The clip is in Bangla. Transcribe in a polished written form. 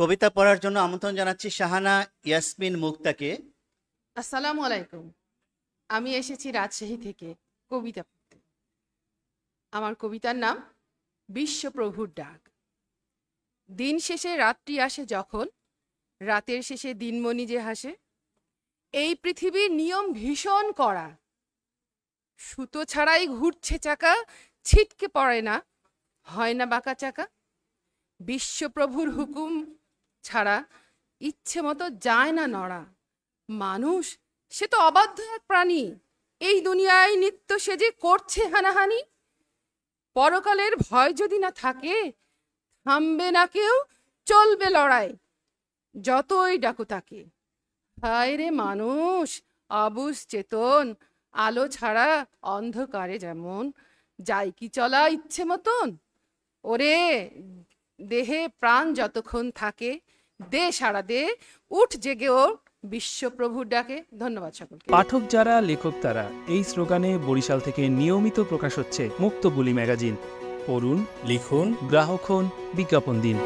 কবিতা পড়ার জন্য আমন্ত্রণ জানাচ্ছি শাহানা ইয়াসমিন মুক্তাকে। আসসালামু আলাইকুম। আমি এসেছি রাজশাহী থেকে কবিতা পড়তে। আমার কবিতার নাম বিশ্বপ্রভুর ডাক। দিন শেষে রাত্রি আসে যখন, রাতের শেষে দিনমণি যে হাসে। এই পৃথিবীর নিয়ম ভীষণ কড়া, সুতো ছাড়াই ঘুরছে চাকা, ছিটকে পড়ে না, হয় না বাঁকা চাকা। বিশ্বপ্রভুর হুকুম ছাড়া ইচ্ছে মতো যায় না নড়া। মানুষ সে তো অবাধ্য এক প্রাণী, এই দুনিয়ায় নিত্য সে যে করছে হানাহানি। পরকালের ভয় যদি না থাকে, থামবে না কেউ, চলবে লড়াই, যতই ডাকো তাকে। হায় রে মানুষ অবুঝ চেতন, আলো ছাড়া অন্ধকারে যেমন, যাই কি চলা ইচ্ছে মতন। ওরে দেহে প্রাণ যতক্ষণ থাকে, দে সাড়া দে, উঠ জেগে ওর বিশ্বপ্রভুর ডাকে। ধন্যবাদ সকলকে। পাঠক যারা লেখক তারা, এই স্লোগানে বরিশাল থেকে নিয়মিত প্রকাশ হচ্ছে মুক্ত বুলি ম্যাগাজিন। পড়ুন, লিখুন, গ্রাহক হন, বিজ্ঞাপন দিন।